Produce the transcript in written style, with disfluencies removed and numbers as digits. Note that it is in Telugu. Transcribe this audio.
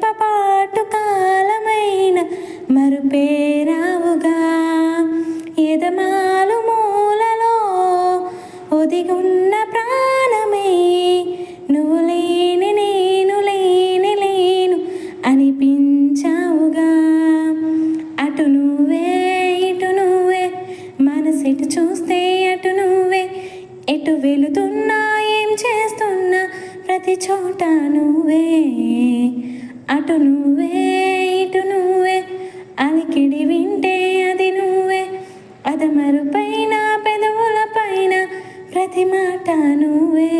రెప్పపాటు కాలమైన మరుపేరావుగా ఎదమాలు మూలలో ఒదిగున్న ప్రాణమే నువ్వు లేని నేను లేను అనిపించావుగా. అటు నువ్వే ఇటు నువ్వే మనసిటు చూస్తే అటు నువ్వే ఎటు వెళుతున్నా ఏం చేస్తున్నా ప్రతి చోట నువ్వే. అటు నువ్వే ఇటు నువ్వే అలికిడి వింటే అది నువ్వే అదమరుపైన పెదవుల పైన ప్రతి మాట నువ్వే.